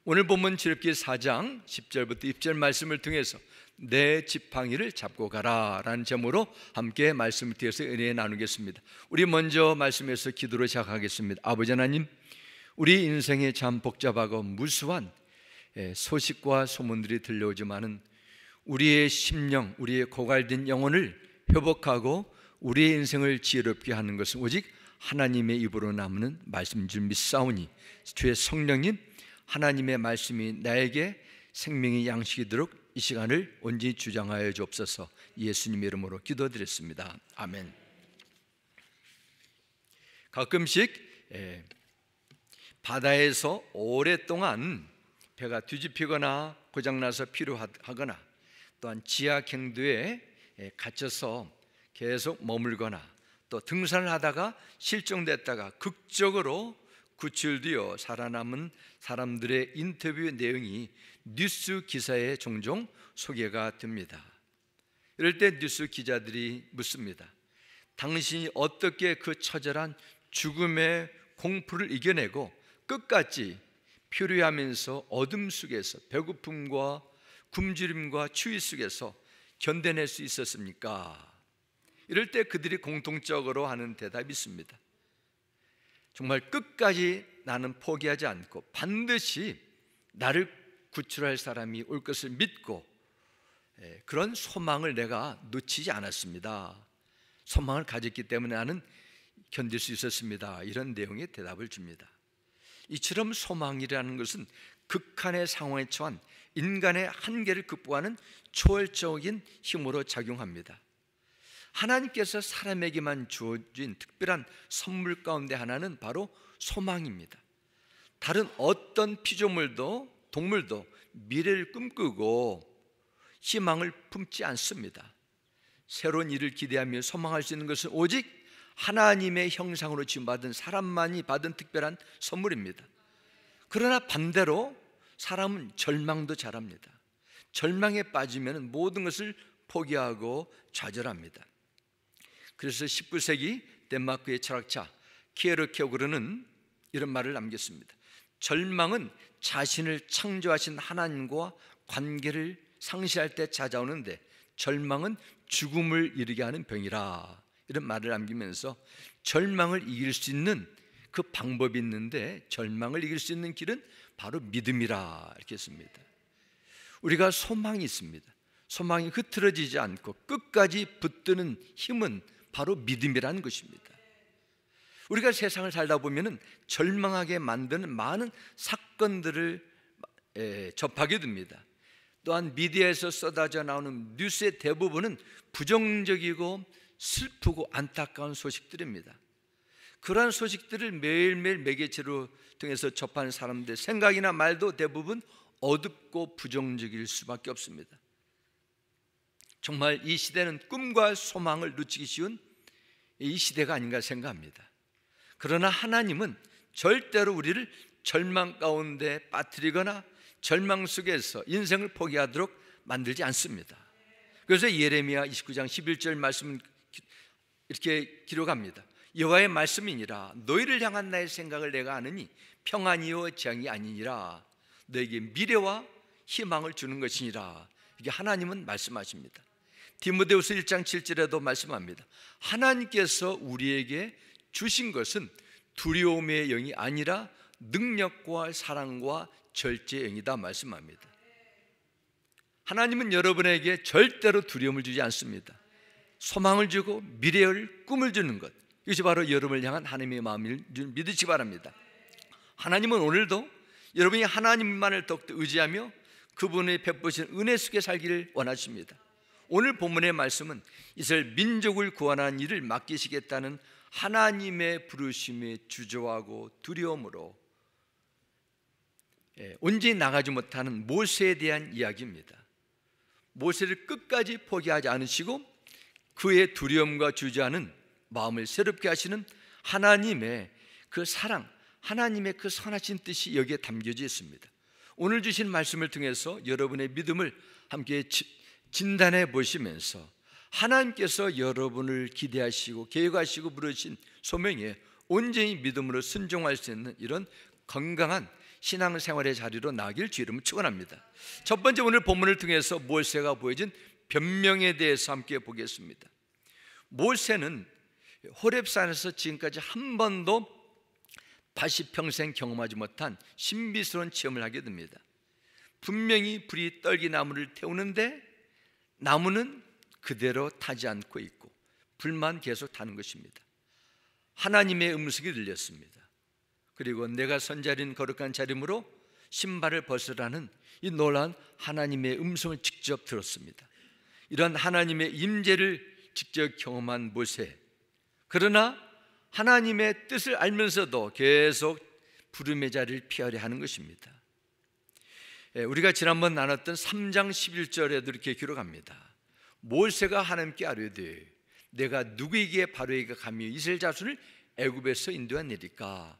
오늘 본문 출애굽기 4장 10절부터 20절 말씀을 통해서 내 지팡이를 잡고 가라 라는 제목으로 함께 말씀을 통해서 은혜 나누겠습니다. 우리 먼저 말씀에서 기도로 시작하겠습니다. 아버지 하나님, 우리 인생에 참 복잡하고 무수한 소식과 소문들이 들려오지만은 우리의 심령, 우리의 고갈된 영혼을 회복하고 우리의 인생을 지혜롭게 하는 것은 오직 하나님의 입으로 나오는 말씀인 줄 믿사오니 주의 성령님, 하나님의 말씀이 나에게 생명의 양식이 되도록 이 시간을 온전히 주장하여 주옵소서. 예수님의 이름으로 기도드렸습니다. 아멘. 가끔씩 바다에서 오랫동안 배가 뒤집히거나 고장나서 필요하거나 또한 지하 갱도에 갇혀서 계속 머물거나 또 등산을 하다가 실종됐다가 극적으로 구출되어 살아남은 사람들의 인터뷰 내용이 뉴스 기사에 종종 소개가 됩니다. 이럴 때 뉴스 기자들이 묻습니다. 당신이 어떻게 그 처절한 죽음의 공포를 이겨내고 끝까지 표류하면서 어둠 속에서 배고픔과 굶주림과 추위 속에서 견뎌낼 수 있었습니까? 이럴 때 그들이 공통적으로 하는 대답이 있습니다. 정말 끝까지 나는 포기하지 않고 반드시 나를 구출할 사람이 올 것을 믿고 그런 소망을 내가 놓치지 않았습니다. 소망을 가졌기 때문에 나는 견딜 수 있었습니다. 이런 내용의 대답을 줍니다. 이처럼 소망이라는 것은 극한의 상황에 처한 인간의 한계를 극복하는 초월적인 힘으로 작용합니다. 하나님께서 사람에게만 주어진 특별한 선물 가운데 하나는 바로 소망입니다. 다른 어떤 피조물도 동물도 미래를 꿈꾸고 희망을 품지 않습니다. 새로운 일을 기대하며 소망할 수 있는 것은 오직 하나님의 형상으로 지음받은 사람만이 받은 특별한 선물입니다. 그러나 반대로 사람은 절망도 잘합니다. 절망에 빠지면 모든 것을 포기하고 좌절합니다. 그래서 19세기 덴마크의 철학자 키에르케고르는 이런 말을 남겼습니다. 절망은 자신을 창조하신 하나님과 관계를 상실할 때 찾아오는데 절망은 죽음을 이르게 하는 병이라, 이런 말을 남기면서 절망을 이길 수 있는 그 방법이 있는데 절망을 이길 수 있는 길은 바로 믿음이라 이렇게 했습니다. 우리가 소망이 있습니다. 소망이 흐트러지지 않고 끝까지 붙드는 힘은 바로 믿음이라는 것입니다. 우리가 세상을 살다 보면 절망하게 만드는 많은 사건들을 접하게 됩니다. 또한 미디어에서 쏟아져 나오는 뉴스의 대부분은 부정적이고 슬프고 안타까운 소식들입니다. 그러한 소식들을 매일매일 매개체로 통해서 접하는 사람들의 생각이나 말도 대부분 어둡고 부정적일 수밖에 없습니다. 정말 이 시대는 꿈과 소망을 놓치기 쉬운 이 시대가 아닌가 생각합니다. 그러나 하나님은 절대로 우리를 절망 가운데 빠뜨리거나 절망 속에서 인생을 포기하도록 만들지 않습니다. 그래서 예레미야 29장 11절 말씀은 이렇게 기록합니다. 여호와의 말씀이니라 너희를 향한 나의 생각을 내가 아느니 평안이요 재앙이 아니니라 너에게 미래와 희망을 주는 것이니라. 이게 하나님은 말씀하십니다. 디모데후서 1장 7절에도 말씀합니다. 하나님께서 우리에게 주신 것은 두려움의 영이 아니라 능력과 사랑과 절제의 영이다 말씀합니다. 하나님은 여러분에게 절대로 두려움을 주지 않습니다. 소망을 주고 미래를 꿈을 주는 것, 이것이 바로 여러분을 향한 하나님의 마음을 믿으시기 바랍니다. 하나님은 오늘도 여러분이 하나님만을 더욱더 의지하며 그분의 베푸신 은혜 속에 살기를 원하십니다. 오늘 본문의 말씀은 이스라엘 민족을 구원하는 일을 맡기시겠다는 하나님의 부르심에 주저하고 두려움으로 온전히 나가지 못하는 모세에 대한 이야기입니다. 모세를 끝까지 포기하지 않으시고 그의 두려움과 주저하는 마음을 새롭게 하시는 하나님의 그 사랑, 하나님의 그 선하신 뜻이 여기에 담겨져 있습니다. 오늘 주신 말씀을 통해서 여러분의 믿음을 함께 진단해 보시면서 하나님께서 여러분을 기대하시고 계획하시고 부르신 소명에 온전히 믿음으로 순종할 수 있는 이런 건강한 신앙생활의 자리로 나길 주 이름으로 축원합니다. 첫 번째, 오늘 본문을 통해서 모세가 보여준 변명에 대해서 함께 보겠습니다. 모세는 호렙산에서 지금까지 한 번도 80평생 경험하지 못한 신비스러운 체험을 하게 됩니다. 분명히 불이 떨기나무를 태우는데 나무는 그대로 타지 않고 있고 불만 계속 타는 것입니다. 하나님의 음성이 들렸습니다. 그리고 내가 선 자리는 거룩한 자리므로 신발을 벗으라는 이 놀라운 하나님의 음성을 직접 들었습니다. 이런 하나님의 임재를 직접 경험한 모세, 그러나 하나님의 뜻을 알면서도 계속 부름의 자리를 피하려 하는 것입니다. 우리가 지난번 나눴던 3장 11절에도 이렇게 기록합니다. 모세가 하나님께 아뢰되 내가 누구에게 바로에게 가며 이스라엘 자손을 애굽에서 인도하내리까?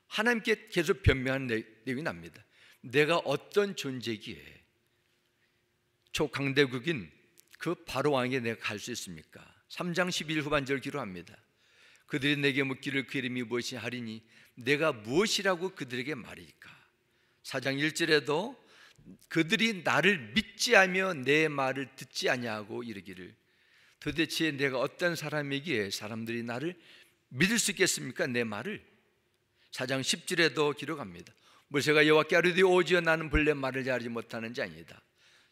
하나님께 계속 변명하는 내용이 납니다. 내가 어떤 존재기에 초강대국인 그 바로 왕에게 내가 갈 수 있습니까? 3장 12절 후반절 기록합니다. 그들이 내게 묻기를 그 이름이 무엇이 하리니 내가 무엇이라고 그들에게 말일까? 4장 1절에도 그들이 나를 믿지하며 내 말을 듣지 아니하고 이르기를 도대체 내가 어떤 사람이기에 사람들이 나를 믿을 수 있겠습니까? 내 말을. 4장 10절에도 기록합니다. 모세가 여호와께 아뢰되 오지어 나는 본래 말을 잘하지 못하는 자이다.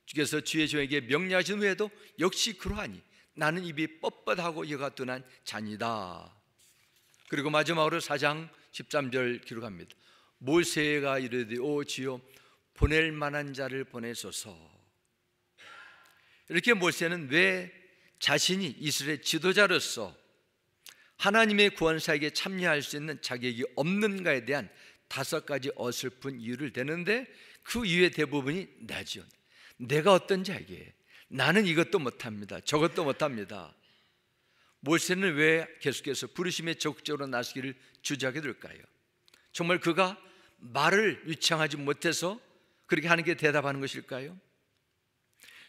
주께서 주의 종에게 명령하신 후에도 역시 그러하니 나는 입이 뻣뻣하고 혀가 둔한 자니다. 그리고 마지막으로 4장 13절 기록합니다. 모세가 이르되 오 주여 보낼 만한 자를 보내소서. 이렇게 모세는 왜 자신이 이스라엘 지도자로서 하나님의 구원사에게 참여할 수 있는 자격이 없는가에 대한 5가지 어설픈 이유를 대는데 그 이유의 대부분이 나죠. 내가 어떤 자에게 나는 이것도 못합니다, 저것도 못합니다. 모세는 왜 계속해서 부르심에 적극적으로 나서기를 주저하게 될까요? 정말 그가 말을 유창하지 못해서 그렇게 하는 게 대답하는 것일까요?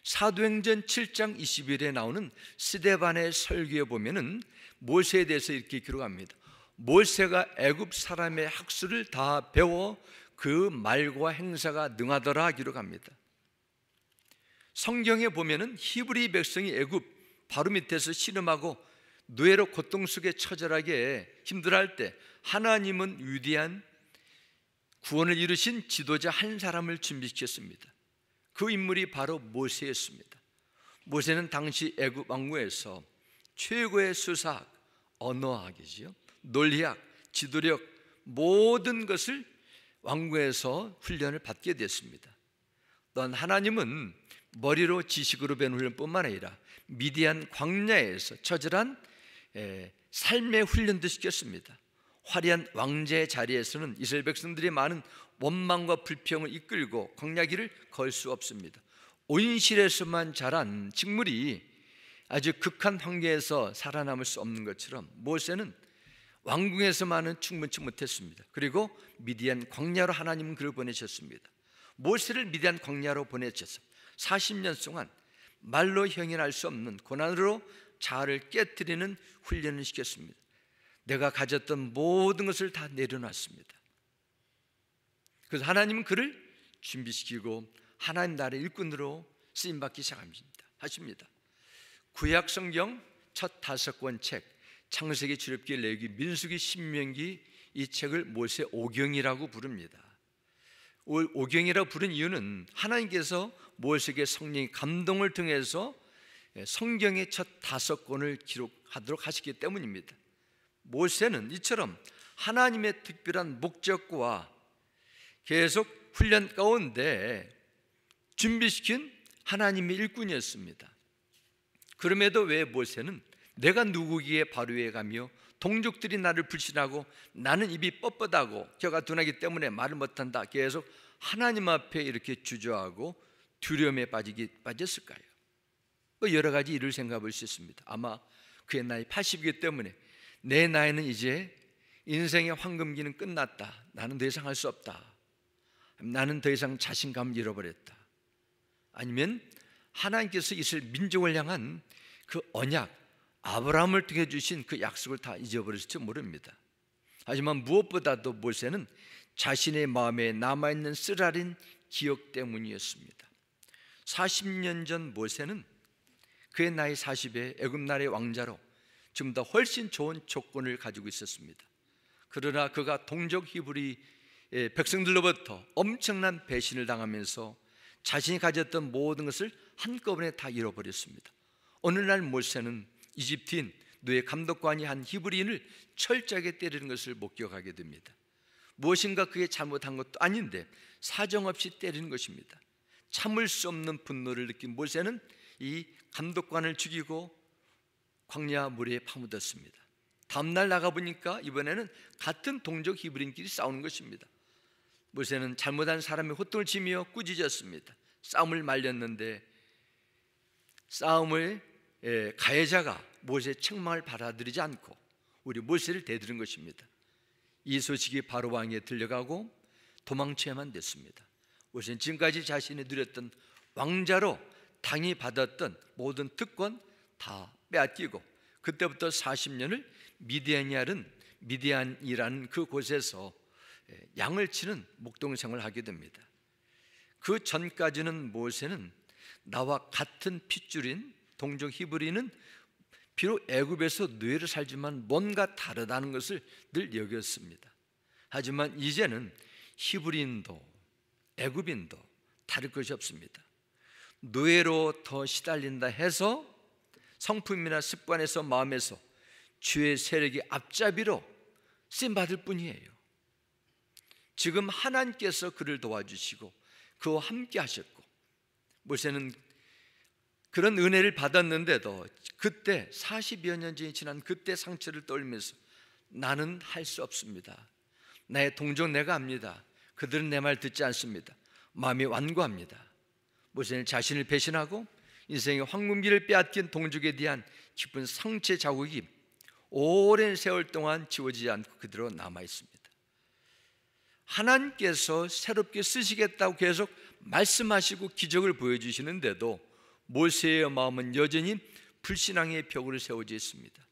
사도행전 7장 21절에 나오는 스데반의 설교에 보면은 모세에 대해서 이렇게 기록합니다. 모세가 애굽 사람의 학술을 다 배워 그 말과 행사가 능하더라 기록합니다. 성경에 보면은 히브리 백성이 애굽 바로 밑에서 신음하고 노예로 고통 속에 처절하게 힘들어할 때 하나님은 위대한 구원을 이루신 지도자 한 사람을 준비시켰습니다. 그 인물이 바로 모세였습니다. 모세는 당시 애굽 왕국에서 최고의 수사학, 언어학이지요, 논리학, 지도력 모든 것을 왕국에서 훈련을 받게 됐습니다. 또한 하나님은 머리로 지식으로 배운 훈련뿐만 아니라 미디안 광야에서 처절한 삶의 훈련도 시켰습니다. 화려한 왕제의 자리에서는 이스라엘 백성들이 많은 원망과 불평을 이끌고 광야길을 걸 수 없습니다. 온실에서만 자란 식물이 아주 극한 환경에서 살아남을 수 없는 것처럼 모세는 왕궁에서만은 충분치 못했습니다. 그리고 미디안 광야로 하나님은 그를 보내셨습니다. 모세를 미디안 광야로 보내셔서 40년 동안 말로 형언할 수 없는 고난으로 자아를 깨뜨리는 훈련을 시켰습니다. 내가 가졌던 모든 것을 다 내려놨습니다. 그래서 하나님은 그를 준비시키고 하나님 나라의 일꾼으로 쓰임받기 하십니다. 구약 성경 첫 5권 책 창세기, 출애굽기, 레위기, 민수기, 신명기 이 책을 모세 오경이라고 부릅니다. 오경이라고 부른 이유는 하나님께서 모세에게 성령의 감동을 통해서 성경의 첫 5권을 기록하도록 하시기 때문입니다. 모세는 이처럼 하나님의 특별한 목적과 계속 훈련 가운데 준비시킨 하나님의 일꾼이었습니다. 그럼에도 왜 모세는 내가 누구기에 바로에 가며 동족들이 나를 불신하고 나는 입이 뻣뻣하고 혀가 둔하기 때문에 말을 못한다 계속 하나님 앞에 이렇게 주저하고 두려움에 빠졌을까요? 여러 가지 일을 생각해 볼 수 있습니다. 아마 그의 나이 80이기 때문에 내 나이는 이제 인생의 황금기는 끝났다, 나는 더 이상 할 수 없다, 나는 더 이상 자신감을 잃어버렸다, 아니면 하나님께서 이스라엘 민족을 향한 그 언약, 아브라함을 통해 주신 그 약속을 다 잊어버렸을지 모릅니다. 하지만 무엇보다도 모세는 자신의 마음에 남아있는 쓰라린 기억 때문이었습니다. 40년 전 모세는 그의 나이 40에 애굽 나라의 왕자로 지금보다 훨씬 좋은 조건을 가지고 있었습니다. 그러나 그가 동족 히브리 백성들로부터 엄청난 배신을 당하면서 자신이 가졌던 모든 것을 한꺼번에 다 잃어버렸습니다. 어느 날 모세는 이집트인 노예 감독관이 한 히브리인을 철저하게 때리는 것을 목격하게 됩니다. 무엇인가 그게 잘못한 것도 아닌데 사정없이 때리는 것입니다. 참을 수 없는 분노를 느낀 모세는 이 감독관을 죽이고 광야 물에 파묻었습니다. 다음날 나가보니까 이번에는 같은 동족 히브리인끼리 싸우는 것입니다. 모세는 잘못한 사람의 호통을 치며 꾸짖었습니다. 싸움을 말렸는데 싸움의 가해자가 모세의 책망을 받아들이지 않고 우리 모세를 대들은 것입니다. 이 소식이 바로 왕에게 들려가고 도망쳐야만 됐습니다. 모세는 지금까지 자신이 누렸던 왕자로 당이 받았던 모든 특권 다 빼앗기고 그때부터 40년을 미디안이라는 그 곳에서 양을 치는 목동 생활을 하게 됩니다. 그 전까지는 모세는 나와 같은 핏줄인 동족 히브리는 비록 애굽에서 노예로 살지만 뭔가 다르다는 것을 늘 여겼습니다. 하지만 이제는 히브리인도 애굽인도 다를 것이 없습니다. 노예로 더 시달린다 해서 성품이나 습관에서 마음에서 주의 세력이 앞잡이로 쓰임받을 뿐이에요. 지금 하나님께서 그를 도와주시고 그와 함께 하셨고 모세는 그런 은혜를 받았는데도 그때 40여 년 전이 지난 그때 상처를 떠올리면서 나는 할 수 없습니다. 나의 동족 내가 압니다. 그들은 내 말 듣지 않습니다. 마음이 완고합니다. 모세는 자신을 배신하고 인생의 황금기를 빼앗긴 동족에 대한 깊은 상처 자국이 오랜 세월 동안 지워지지 않고 그대로 남아 있습니다. 하나님께서 새롭게 쓰시겠다고 계속 말씀하시고 기적을 보여주시는데도 모세의 마음은 여전히 불신앙의 벽으로 세워져 있습니다.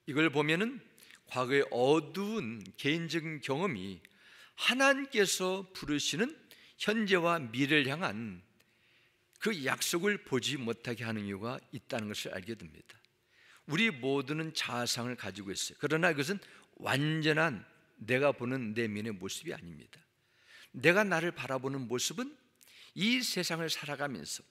이걸 보면은 과거의 어두운 개인적인 경험이 하나님께서 부르시는 현재와 미래를 향한 그 약속을 보지 못하게 하는 이유가 있다는 것을 알게 됩니다. 우리 모두는 자아상을 가지고 있어요. 그러나 이것은 완전한 내가 보는 내면의 모습이 아닙니다. 내가 나를 바라보는 모습은 이 세상을 살아가면서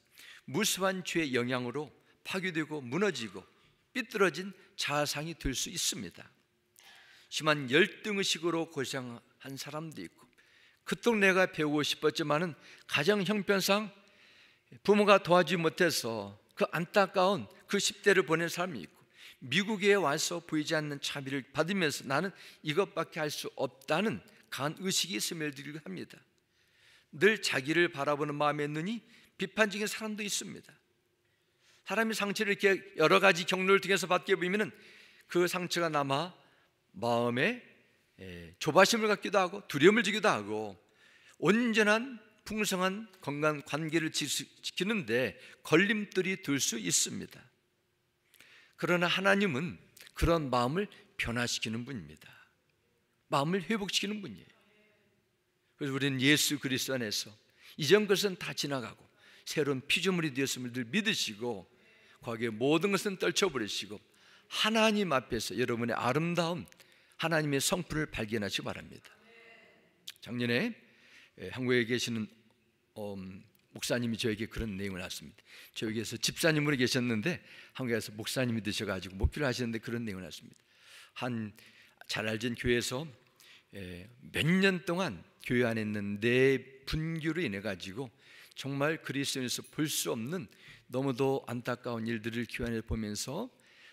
무수한 죄의 영향으로 파괴되고 무너지고 삐뚤어진 자아상이 될 수 있습니다. 심한 열등의식으로 고생한 사람도 있고 그토록 내가 배우고 싶었지만은 가정 형편상 부모가 도와주지 못해서 그 안타까운 그 10대를 보낸 사람이 있고 미국에 와서 보이지 않는 차비를 받으면서 나는 이것밖에 할 수 없다는 강한 의식이 스며들기도 합니다. 늘 자기를 바라보는 마음의 눈이 비판적인 사람도 있습니다. 사람이 상처를 이렇게 여러 가지 경로를 통해서 받게 보이면 그 상처가 남아 마음에 조바심을 갖기도 하고 두려움을 주기도 하고 온전한 풍성한 건강 관계를 지키는데 걸림돌이 될 수 있습니다. 그러나 하나님은 그런 마음을 변화시키는 분입니다. 마음을 회복시키는 분이에요. 그래서 우리는 예수 그리스도 안에서 이전 것은 다 지나가고 새로운 피조물이 되었음을 늘 믿으시고 과거의 모든 것은 떨쳐버리시고 하나님 앞에서 여러분의 아름다운 하나님의 성품을 발견하시기 바랍니다. 작년에 한국에 계시는 목사님이 저에게 그런 내용을 했습니다. 저에게서 집사님으로 계셨는데 한국에서 목사님이 되셔가지고 목회를 하시는데 그런 내용을 했습니다. 한 잘 알던 교회에서 몇 년 동안 교회 안에 있는 내 분규로 인해 가지고 정말 그리스도인에서 볼 수 없는 너무도 안타까운 일들을 교회 안에 보면서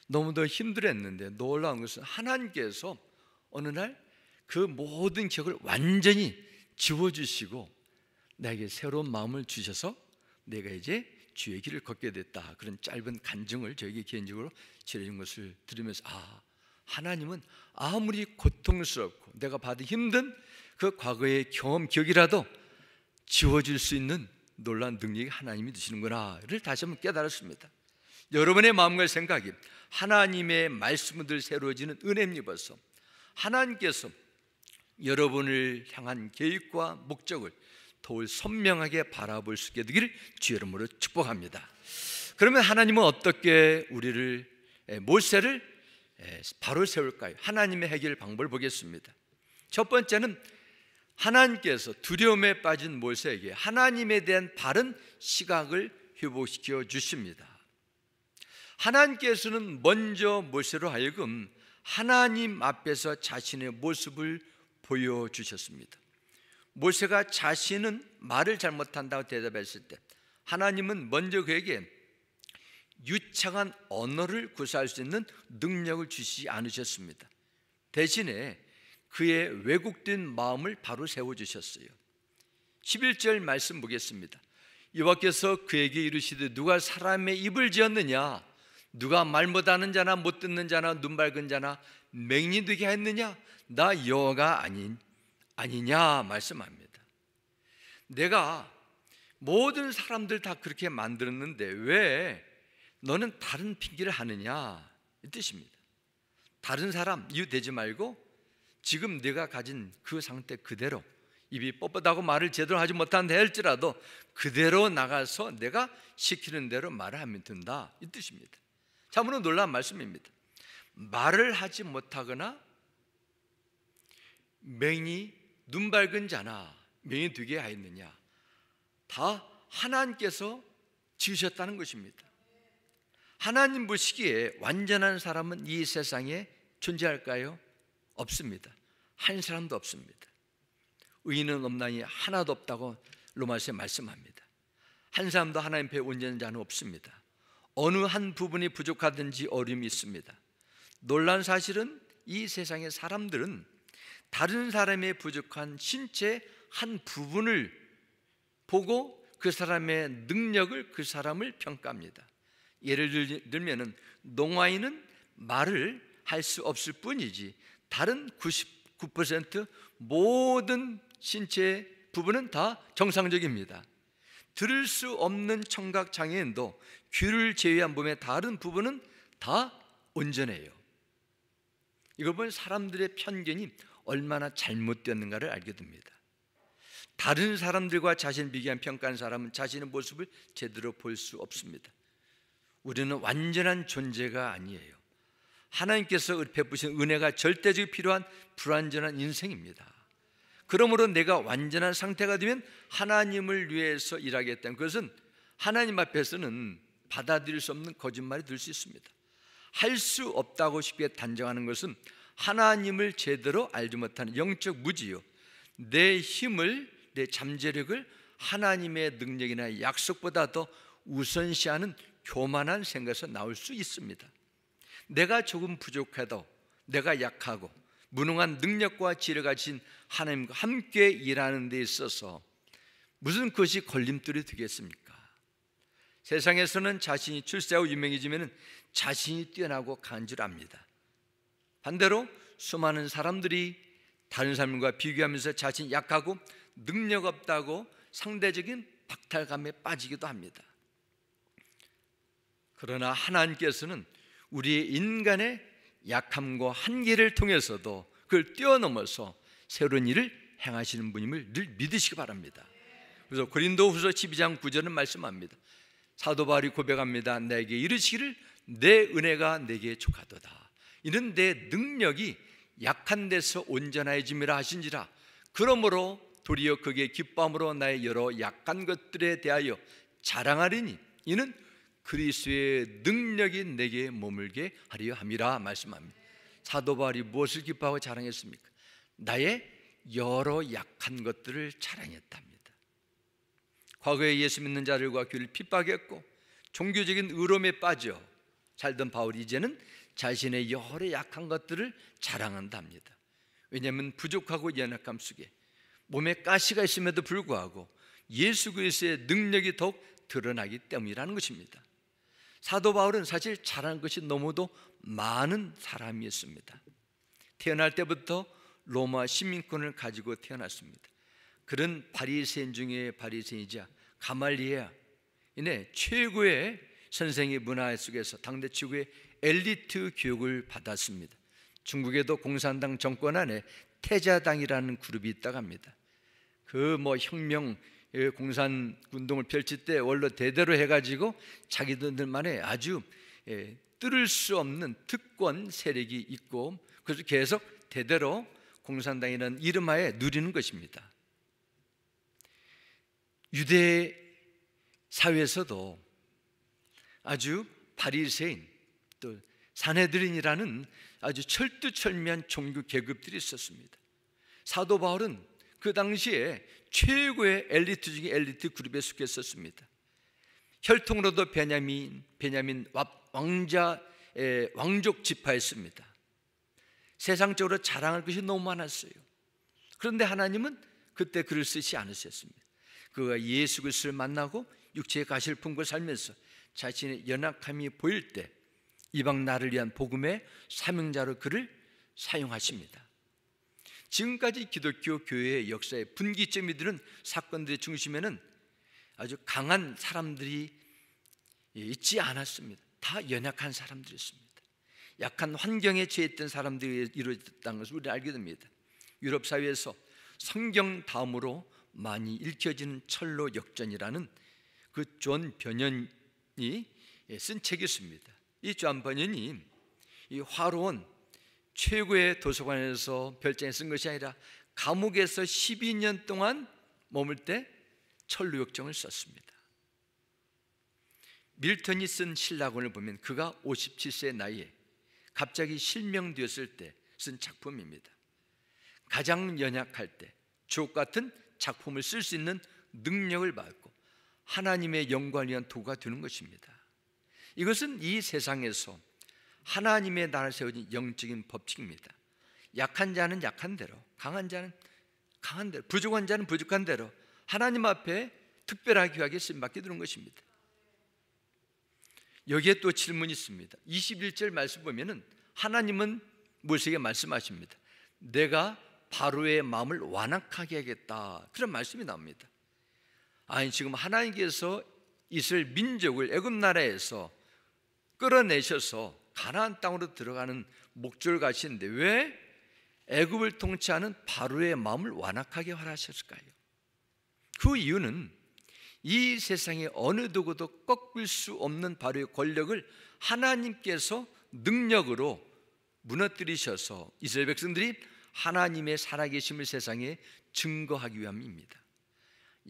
너무도 힘들었는데 놀라운 것은 하나님께서 어느 날 그 모든 기억을 완전히 지워주시고 나에게 새로운 마음을 주셔서 내가 이제 주의 길을 걷게 됐다. 그런 짧은 간증을 저에게 개인적으로 지내준 것을 들으면서 하나님은 아무리 고통스럽고 내가 받은 힘든 그 과거의 경험 기억이라도 지워줄 수 있는 놀라운 능력이 하나님이 주시는구나를 다시 한번 깨달았습니다. 여러분의 마음과 생각이 하나님의 말씀을 새로워지는 은혜를 입어서 하나님께서 여러분을 향한 계획과 목적을 더 선명하게 바라볼 수 있게 되기를 주의 이름으로 축복합니다. 그러면 하나님은 어떻게 모세를 바로 세울까요? 하나님의 해결 방법을 보겠습니다. 첫 번째는 하나님께서 두려움에 빠진 모세에게 하나님에 대한 바른 시각을 회복시켜 주십니다. 하나님께서는 먼저 모세로 하여금 하나님 앞에서 자신의 모습을 보여주셨습니다. 모세가 자신은 말을 잘못한다고 대답했을 때 하나님은 먼저 그에게 유창한 언어를 구사할 수 있는 능력을 주시지 않으셨습니다. 대신에 그의 왜곡된 마음을 바로 세워주셨어요. 11절 말씀 보겠습니다. 여호와께서 그에게 이르시되 누가 사람의 입을 지었느냐? 누가 말 못하는 자나 못 듣는 자나 눈 밝은 자나 맹인이 되게 했느냐? 나 여호와가 아니냐 말씀합니다. 내가 모든 사람들 다 그렇게 만들었는데 왜 너는 다른 핑계를 하느냐 이 뜻입니다. 다른 사람 이유 대지 말고 지금 네가 가진 그 상태 그대로, 입이 뻣뻣하고 말을 제대로 하지 못한다 할지라도 그대로 나가서 내가 시키는 대로 말을 하면 된다 이 뜻입니다. 참으로 놀라운 말씀입니다. 말을 하지 못하거나 맹이 눈 밝은 자나 맹이 되게 하였느냐, 다 하나님께서 지으셨다는 것입니다. 하나님 보시기에 완전한 사람은 이 세상에 존재할까요? 없습니다. 한 사람도 없습니다. 의인은 없나니 하나도 없다고 로마서에 말씀합니다. 한 사람도 하나님 앞에 온전한 자는 없습니다. 어느 한 부분이 부족하든지 어려움이 있습니다. 놀라운 사실은 이 세상의 사람들은 다른 사람의 부족한 신체 한 부분을 보고 그 사람의 능력을, 그 사람을 평가합니다. 예를 들면 농아인은 말을 할 수 없을 뿐이지 다른 99% 모든 신체 부분은 다 정상적입니다. 들을 수 없는 청각 장애인도 귀를 제외한 몸의 다른 부분은 다 온전해요. 이걸 보면 사람들의 편견이 얼마나 잘못되었는가를 알게 됩니다. 다른 사람들과 자신을 비교한 평가하는 사람은 자신의 모습을 제대로 볼 수 없습니다. 우리는 완전한 존재가 아니에요. 하나님께서 베푸신 은혜가 절대적으로 필요한 불완전한 인생입니다. 그러므로 내가 완전한 상태가 되면 하나님을 위해서 일하겠다는 것은 하나님 앞에서는 받아들일 수 없는 거짓말이 될 수 있습니다. 할 수 없다고 쉽게 단정하는 것은 하나님을 제대로 알지 못하는 영적 무지요, 내 힘을, 내 잠재력을 하나님의 능력이나 약속보다 더 우선시하는 교만한 생각에서 나올 수 있습니다. 내가 조금 부족해도, 내가 약하고 무능한 능력과 지혜를 가진 하나님과 함께 일하는 데 있어서 무슨 것이 걸림돌이 되겠습니까? 세상에서는 자신이 출세하고 유명해지면 자신이 뛰어나고 강한 줄 압니다. 반대로 수많은 사람들이 다른 사람과 비교하면서 자신이 약하고 능력 없다고 상대적인 박탈감에 빠지기도 합니다. 그러나 하나님께서는 우리의 인간의 약함과 한계를 통해서도 그걸 뛰어넘어서 새로운 일을 행하시는 분임을 늘 믿으시기 바랍니다. 그래서 고린도후서 12장 9절은 말씀합니다. 사도 바울이 고백합니다. 내게 이르시기를 내 은혜가 내게 족하도다. 이는 내 능력이 약한 데서 온전해짐이라 하신지라. 그러므로 도리어 그게 기뻐함으로 나의 여러 약한 것들에 대하여 자랑하리니 이는 그리스도의 능력이 내게 머물게 하려 함이라 말씀합니다. 사도 바울이 무엇을 기뻐하고 자랑했습니까? 나의 여러 약한 것들을 자랑했답니다. 과거에 예수 믿는 자들과 교회를 핍박했고 종교적인 의로움에 빠져 살던 바울이 이제는 자신의 여러 약한 것들을 자랑한답니다. 왜냐하면 부족하고 연약함 속에 몸에 가시가 있음에도 불구하고 예수 그리스도의 능력이 더욱 드러나기 때문이라는 것입니다. 사도 바울은 사실 잘한 것이 너무도 많은 사람이었습니다. 태어날 때부터 로마 시민권을 가지고 태어났습니다. 그런 바리새인 중에 바리새인이자 가말리엘, 이내 최고의 선생의 문화 속에서 당대 최고의 엘리트 교육을 받았습니다. 중국에도 공산당 정권 안에 태자당이라는 그룹이 있다고 합니다. 그 혁명 공산 운동을 펼칠 때 원로 대대로 해가지고 자기들만의 아주 뚫을 수 없는 특권 세력이 있고, 그래서 계속 대대로 공산당이라는 이름하에 누리는 것입니다. 유대 사회에서도 아주 바리새인 또 산헤드린이라는 아주 철두철미한 종교 계급들이 있었습니다. 사도 바울은 그 당시에 최고의 엘리트 중에 엘리트 그룹에 속했었습니다. 혈통으로도 베냐민 왕족 지파였습니다. 세상적으로 자랑할 것이 너무 많았어요. 그런데 하나님은 그때 글을 쓰지 않으셨습니다. 그가 예수 그리스도를 만나고 육체의 가시를 품고 살면서 자신의 연약함이 보일 때 이방 나라를 위한 복음의 사명자로 그를 사용하십니다. 지금까지 기독교 교회의 역사의 분기점이 되는 사건들의 중심에는 아주 강한 사람들이 있지 않았습니다. 다 연약한 사람들이었습니다. 약한 환경에 처했던 사람들이 이루어졌다는 것을 우리는 알게 됩니다. 유럽 사회에서 성경 다음으로 많이 읽혀지는 철로 역전이라는 그 존 번연이 쓴 책이 있습니다. 이 존 번연이 이 화로원 최고의 도서관에서 별장에 쓴 것이 아니라 감옥에서 12년 동안 머물 때 철로 역정을 썼습니다. 밀턴이 쓴 신라곤을 보면 그가 57세 나이에 갑자기 실명되었을 때 쓴 작품입니다. 가장 연약할 때 주옥 같은 작품을 쓸 수 있는 능력을 받고 하나님의 영광을 위한 도구가 되는 것입니다. 이것은 이 세상에서 하나님의 나라를 세워진 영적인 법칙입니다. 약한 자는 약한 대로, 강한 자는 강한 대로, 부족한 자는 부족한 대로 하나님 앞에 특별하게 귀하게 쓰임받게 되는 것입니다. 여기에 또 질문이 있습니다. 21절 말씀 보면은 하나님은 모세에게 말씀하십니다. 내가 바로의 마음을 완악하게 하겠다, 그런 말씀이 나옵니다. 아니, 지금 하나님께서 이스라엘 민족을 애굽 나라에서 끌어내셔서 가나안 땅으로 들어가는 목적을 가시는데 왜 애굽을 통치하는 바로의 마음을 완악하게 하셨을까요? 그 이유는 이 세상의 어느 누구도 꺾을 수 없는 바로의 권력을 하나님께서 능력으로 무너뜨리셔서 이스라엘 백성들이 하나님의 살아계심을 세상에 증거하기 위함입니다.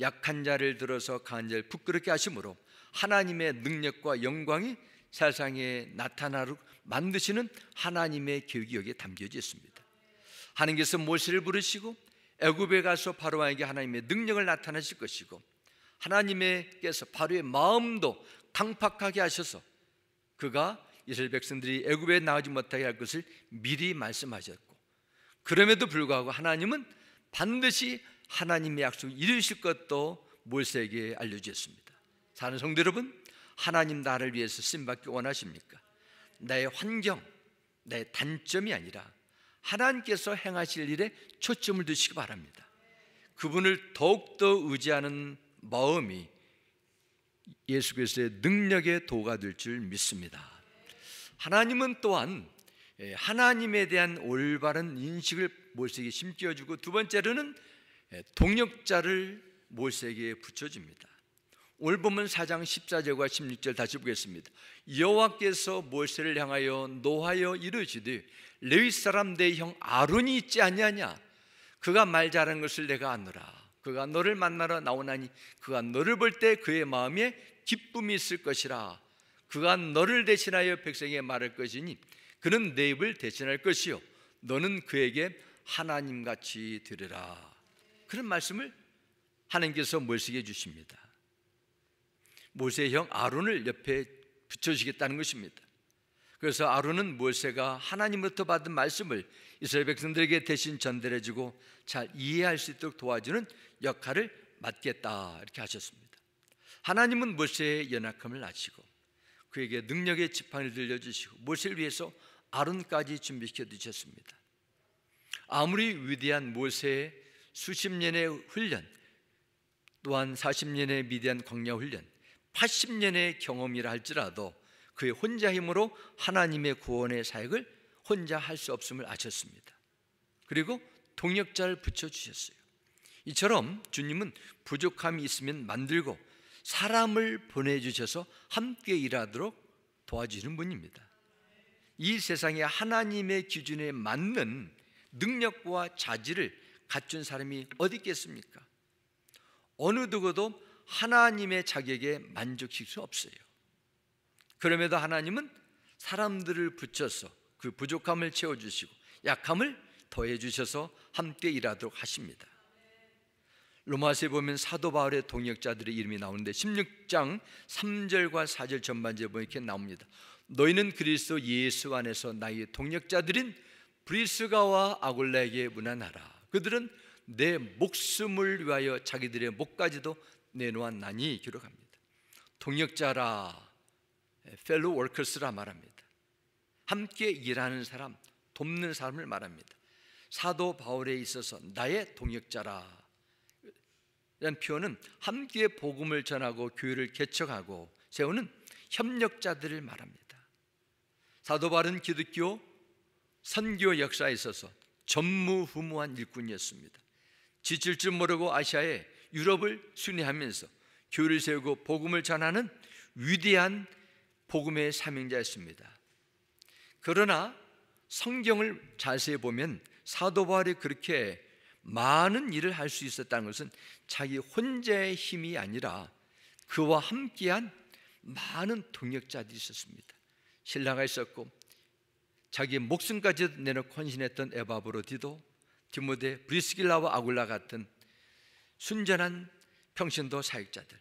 약한 자를 들어서 강한 자를 부끄럽게 하심으로 하나님의 능력과 영광이 세상에 나타나도록 만드시는 하나님의 계획이 여기에 담겨져 있습니다. 하나님께서 모세를 부르시고 애굽에 가서 바로에게 하나님의 능력을 나타내실 것이고, 하나님께서 바로의 마음도 강팍하게 하셔서 그가 이스라엘 백성들이 애굽에 나가지 못하게 할 것을 미리 말씀하셨고, 그럼에도 불구하고 하나님은 반드시 하나님의 약속을 이루실 것도 모세에게 알려주셨습니다. 사랑하는 성도 여러분, 하나님 나를 위해서 쓰임받기 원하십니까? 나의 환경, 나의 단점이 아니라 하나님께서 행하실 일에 초점을 두시기 바랍니다. 그분을 더욱더 의지하는 마음이 예수 그리스도의 능력의 도가 될 줄 믿습니다. 하나님은 또한 하나님에 대한 올바른 인식을 모세에게 심겨주고, 두 번째로는 동역자를 모세에게 붙여줍니다. 오늘 보면 4장 14절과 16절 다시 보겠습니다. 여호와께서 모세를 향하여 노하여 이르시되 레위 사람 내 형 아론이 있지 아니하냐? 그가 말 잘하는 것을 내가 아노라. 그가 너를 만나러 나오나니 그가 너를 볼 때 그의 마음에 기쁨이 있을 것이라. 그가 너를 대신하여 백성에게 말할 것이니 그는 내 입을 대신할 것이요 너는 그에게 하나님같이 되리라. 그런 말씀을 하나님께서 모세에게 주십니다. 모세의 형 아론을 옆에 붙여주시겠다는 것입니다. 그래서 아론은 모세가 하나님으로부터 받은 말씀을 이스라엘 백성들에게 대신 전달해주고 잘 이해할 수 있도록 도와주는 역할을 맡겠다, 이렇게 하셨습니다. 하나님은 모세의 연약함을 아시고 그에게 능력의 지팡이를 들려주시고 모세를 위해서 아론까지 준비시켜 주셨습니다. 아무리 위대한 모세의 수십 년의 훈련, 또한 40년의 미디안 광야 훈련, 80년의 경험이라 할지라도 그의 혼자 힘으로 하나님의 구원의 사역을 혼자 할 수 없음을 아셨습니다. 그리고 동역자를 붙여주셨어요. 이처럼 주님은 부족함이 있으면 만들고 사람을 보내주셔서 함께 일하도록 도와주시는 분입니다. 이 세상에 하나님의 기준에 맞는 능력과 자질을 갖춘 사람이 어디 있겠습니까? 어느 누구도 하나님의 자격에 만족시킬 수 없어요. 그럼에도 하나님은 사람들을 붙여서 그 부족함을 채워주시고 약함을 더해주셔서 함께 일하도록 하십니다. 로마서에 보면 사도 바울의 동역자들의 이름이 나오는데 16장 3절과 4절 전반절에 보면 이렇게 나옵니다. 너희는 그리스도 예수 안에서 나의 동역자들인 브리스가와 아굴라에게 문안하라. 그들은 내 목숨을 위하여 자기들의 목까지도 내놓았나니 기록합니다. 동역자라, fellow workers라 말합니다. 함께 일하는 사람, 돕는 사람을 말합니다. 사도 바울에 있어서 나의 동역자라 이런 표현은 함께 복음을 전하고 교회를 개척하고 세우는 협력자들을 말합니다. 사도 바울은 기독교 선교 역사에 있어서 전무후무한 일꾼이었습니다. 지칠 줄 모르고 아시아에 유럽을 순회하면서 교회를 세우고 복음을 전하는 위대한 복음의 사명자였습니다. 그러나 성경을 자세히 보면 사도 바울이 그렇게 많은 일을 할 수 있었다는 것은 자기 혼자의 힘이 아니라 그와 함께한 많은 동역자들이 있었습니다. 신라가 있었고 자기의 목숨까지 내놓고 헌신했던 에바브로디도, 디모데, 브리스길라와 아굴라 같은 순전한 평신도 사역자들,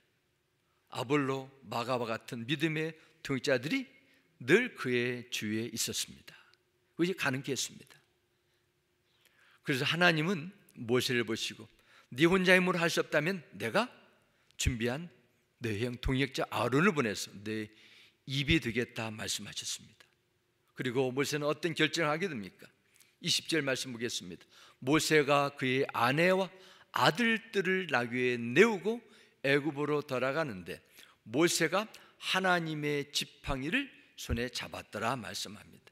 아볼로, 마가바 같은 믿음의 동역자들이 늘 그의 주위에 있었습니다. 그것이 가능했습니다. 그래서 하나님은 모세를 보시고 네 혼자 힘으로 할 수 없다면 내가 준비한 내 형 동역자 아론을 보내서 내 입이 되겠다 말씀하셨습니다. 그리고 모세는 어떤 결정을 하게 됩니까? 20절 말씀 보겠습니다. 모세가 그의 아내와 아들들을 나귀에 내우고 애굽으로 돌아가는데 모세가 하나님의 지팡이를 손에 잡았더라 말씀합니다.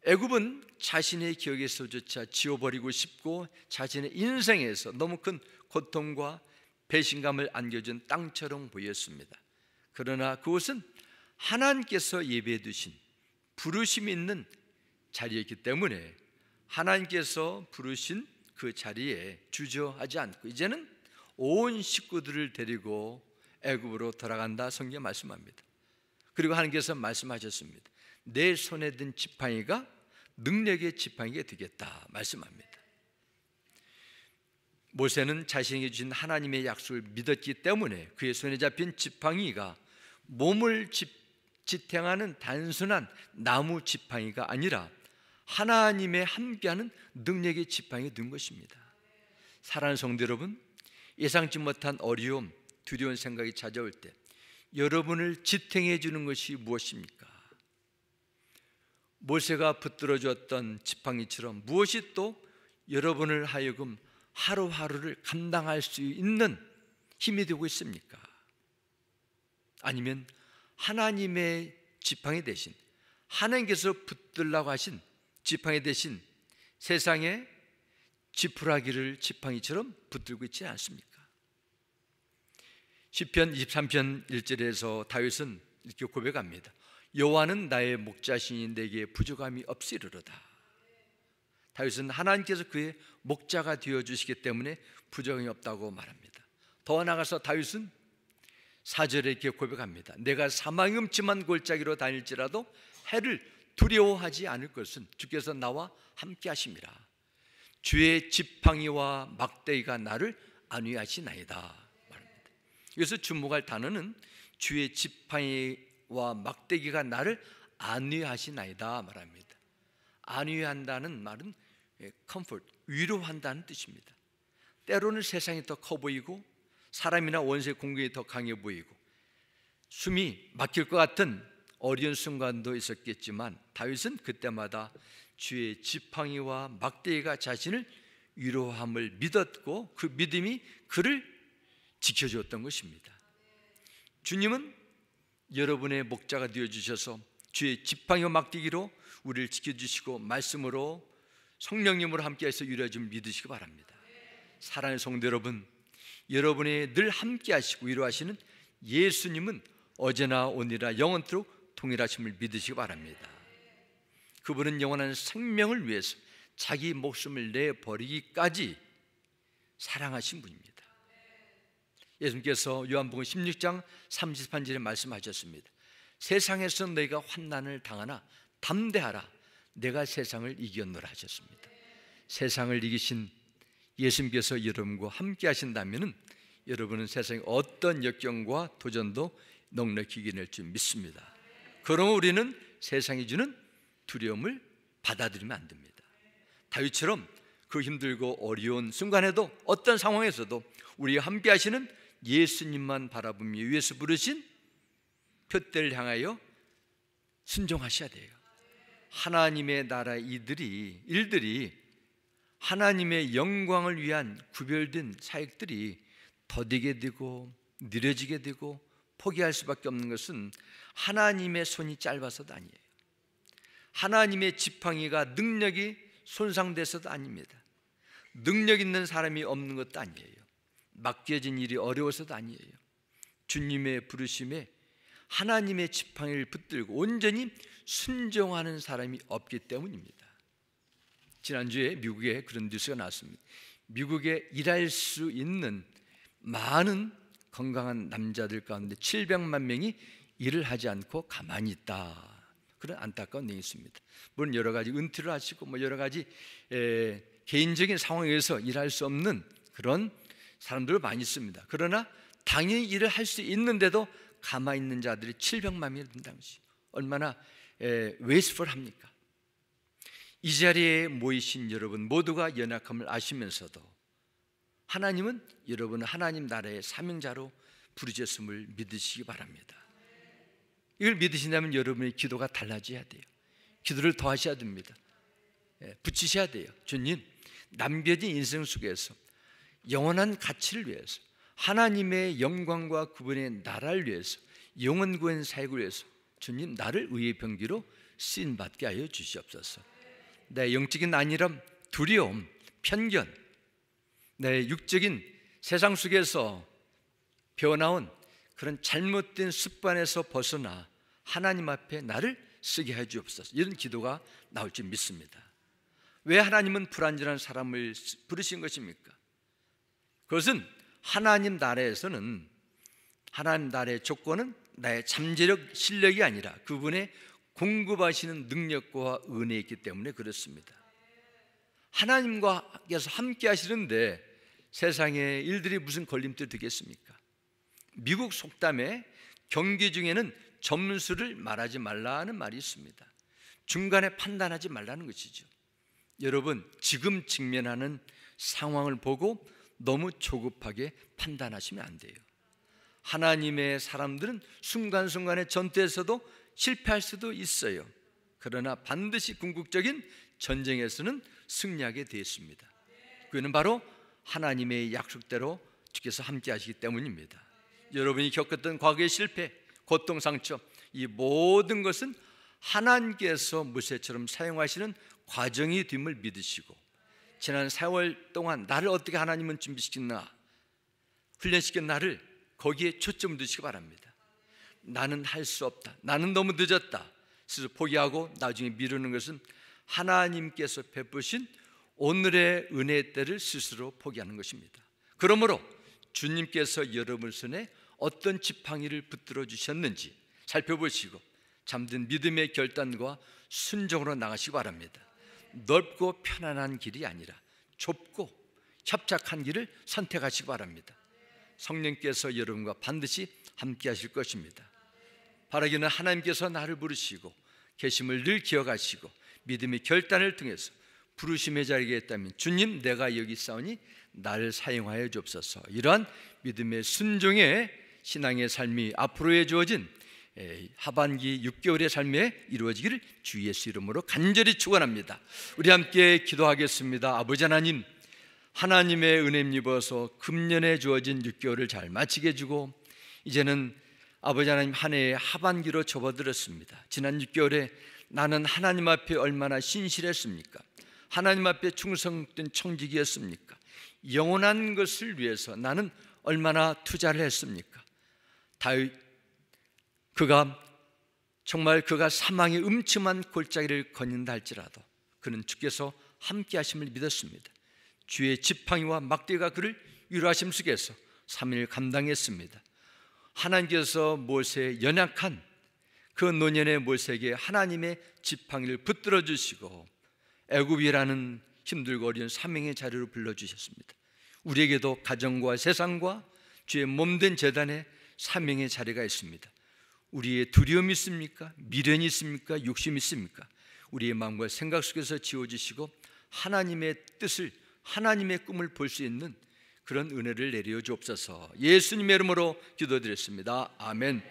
애굽은 자신의 기억에서조차 지워버리고 싶고 자신의 인생에서 너무 큰 고통과 배신감을 안겨준 땅처럼 보였습니다. 그러나 그곳은 하나님께서 예비해 두신 부르심이 있는 자리였기 때문에 하나님께서 부르신 그 자리에 주저하지 않고 이제는 온 식구들을 데리고 애굽으로 돌아간다 성경 말씀합니다. 그리고 하나님께서 말씀하셨습니다. 내 손에 든 지팡이가 능력의 지팡이가 되겠다 말씀합니다. 모세는 자신에게 주신 하나님의 약속을 믿었기 때문에 그의 손에 잡힌 지팡이가 몸을 지탱하는 단순한 나무 지팡이가 아니라 하나님의 함께하는 능력의 지팡이가 된 것입니다. 사랑하는 성도 여러분, 예상치 못한 어려움, 두려운 생각이 찾아올 때 여러분을 지탱해 주는 것이 무엇입니까? 모세가 붙들어 주었던 지팡이처럼 무엇이 또 여러분을 하여금 하루하루를 감당할 수 있는 힘이 되고 있습니까? 아니면 하나님의 지팡이 대신 하나님께서 붙들라고 하신 지팡이 대신 세상에 지푸라기를 지팡이처럼 붙들고 있지 않습니까? 시편 23편 1절에서 다윗은 이렇게 고백합니다. 여호와는 나의 목자시니 내게 부족함이 없으리로다. 다윗은 하나님께서 그의 목자가 되어주시기 때문에 부족함이 없다고 말합니다. 더 나아가서 다윗은 4절에 이렇게 고백합니다. 내가 사망의 음침한 골짜기로 다닐지라도 해를 두려워하지 않을 것은 주께서 나와 함께 하심이라. 주의 지팡이와 막대기가 나를 안위하시나이다 말합니다. 여기서 주목할 단어는 주의 지팡이와 막대기가 나를 안위하시나이다 말합니다. 안위한다는 말은 comfort, 위로한다는 뜻입니다. 때로는 세상이 더 커 보이고 사람이나 원수의 공격이 더 강해 보이고 숨이 막힐 것 같은 어려운 순간도 있었겠지만 다윗은 그때마다 주의 지팡이와 막대기가 자신을 위로함을 믿었고 그 믿음이 그를 지켜주었던 것입니다. 주님은 여러분의 목자가 되어주셔서 주의 지팡이와 막대기로 우리를 지켜주시고 말씀으로 성령님으로 함께해서 이루어짐을 믿으시기 바랍니다. 사랑하는 성도 여러분, 여러분이 늘 함께하시고 위로하시는 예수님은 어제나 오늘이나 영원토록 동일하심을 믿으시기 바랍니다. 그분은 영원한 생명을 위해서 자기 목숨을 내버리기까지 사랑하신 분입니다. 예수님께서 요한복음 16장 30절에 말씀하셨습니다. 세상에서 너희가 환난을 당하나 담대하라, 내가 세상을 이겼노라 하셨습니다. 세상을 이기신 예수님께서 여러분과 함께 하신다면 여러분은 세상의 어떤 역경과 도전도 넉넉히 이겨낼 줄 믿습니다. 그러면 우리는 세상이 주는 두려움을 받아들이면 안 됩니다. 다윗처럼 그 힘들고 어려운 순간에도 어떤 상황에서도 우리와 함께 하시는 예수님만 바라보며 위에서 부르신 표대를 향하여 순종하셔야 돼요. 하나님의 나라 일들이 하나님의 영광을 위한 구별된 사역들이 더디게 되고 느려지게 되고 포기할 수밖에 없는 것은 하나님의 손이 짧아서도 아니에요. 하나님의 지팡이가 능력이 손상돼서도 아닙니다. 능력 있는 사람이 없는 것도 아니에요. 맡겨진 일이 어려워서도 아니에요. 주님의 부르심에 하나님의 지팡이를 붙들고 온전히 순종하는 사람이 없기 때문입니다. 지난주에 미국에 그런 뉴스가 나왔습니다. 미국에 일할 수 있는 많은 건강한 남자들 가운데 700만 명이 일을 하지 않고 가만히 있다. 그런 안타까운 내용이 있습니다. 물론 여러 가지 은퇴를 하시고 여러 가지 개인적인 상황에 의해서 일할 수 없는 그런 사람들 많이 있습니다. 그러나 당연히 일을 할 수 있는데도 가만히 있는 자들이 700만 명이 된다는 것이 얼마나 웨이스풀합니까? 이 자리에 모이신 여러분 모두가 연약함을 아시면서도 하나님은 여러분을 하나님 나라의 사명자로 부르셨음을 믿으시기 바랍니다. 이걸 믿으신다면 여러분의 기도가 달라져야 돼요. 기도를 더 하셔야 됩니다. 붙이셔야 돼요. 주님, 남겨진 인생 속에서 영원한 가치를 위해서, 하나님의 영광과 그분의 나라를 위해서, 영원 구원 사역을 위해서 주님, 나를 의의 병기로 쓰임받게 하여 주시옵소서. 내 영적인 안일함, 두려움, 편견, 내 육적인 세상 속에서 배워나온 그런 잘못된 습관에서 벗어나 하나님 앞에 나를 쓰게 해 주옵소서. 이런 기도가 나올 줄 믿습니다. 왜 하나님은 불완전한 사람을 부르신 것입니까? 그것은 하나님 나라에서는, 하나님 나라의 조건은 나의 잠재력 실력이 아니라 그분의 공급하시는 능력과 은혜에 있기 때문에 그렇습니다. 하나님과께서 함께 하시는데 세상의 일들이 무슨 걸림돌이 되겠습니까? 미국 속담에 경기 중에는 점수를 말하지 말라는 말이 있습니다. 중간에 판단하지 말라는 것이죠. 여러분, 지금 직면하는 상황을 보고 너무 조급하게 판단하시면 안 돼요. 하나님의 사람들은 순간순간의 전투에서도 실패할 수도 있어요. 그러나 반드시 궁극적인 전쟁에서는 승리하게 되어 있습니다. 그는 바로 하나님의 약속대로 주께서 함께 하시기 때문입니다. 여러분이 겪었던 과거의 실패, 고통, 상처, 이 모든 것은 하나님께서 모세처럼 사용하시는 과정이 됨을 믿으시고, 지난 4월 동안 나를 어떻게 하나님은 준비시켰나, 훈련시킨 나를 거기에 초점을 두시기 바랍니다. 나는 할 수 없다, 나는 너무 늦었다 스스로 포기하고 나중에 미루는 것은 하나님께서 베푸신 오늘의 은혜의 때를 스스로 포기하는 것입니다. 그러므로 주님께서 여러분 손에 어떤 지팡이를 붙들어 주셨는지 살펴보시고 잠든 믿음의 결단과 순종으로 나가시기 바랍니다. 넓고 편안한 길이 아니라 좁고 협착한 길을 선택하시기 바랍니다. 성령께서 여러분과 반드시 함께 하실 것입니다. 바라기는 하나님께서 나를 부르시고 계심을 늘 기억하시고 믿음의 결단을 통해서 부르심의 자리에 있다면 주님, 내가 여기 있사오니 나를 사용하여 주옵소서. 이러한 믿음의 순종의 신앙의 삶이 앞으로에 주어진 하반기 6개월의 삶에 이루어지기를 주 예수 이름으로 간절히 축원합니다. 우리 함께 기도하겠습니다. 아버지 하나님, 하나님의 은혜 입어서 금년에 주어진 6개월을 잘 마치게 해주고 이제는 아버지 하나님 한 해의 하반기로 접어들었습니다. 지난 6개월에 나는 하나님 앞에 얼마나 신실했습니까? 하나님 앞에 충성된 청지기였습니까? 영원한 것을 위해서 나는 얼마나 투자를 했습니까? 다윗, 그가 사망의 음침한 골짜기를 걷는다 할지라도 그는 주께서 함께 하심을 믿었습니다. 주의 지팡이와 막대가 그를 위로하심 속에서 3일 감당했습니다. 하나님께서 모세의 연약한 그 노년의 모세에게 하나님의 지팡이를 붙들어 주시고 애굽이라는 힘들고 어려운 사명의 자리로 불러주셨습니다. 우리에게도 가정과 세상과 주의 몸된 제단에 사명의 자리가 있습니다. 우리의 두려움이 있습니까? 미련이 있습니까? 욕심이 있습니까? 우리의 마음과 생각 속에서 지워주시고 하나님의 뜻을, 하나님의 꿈을 볼 수 있는 그런 은혜를 내려 주옵소서. 예수님의 이름으로 기도드렸습니다. 아멘.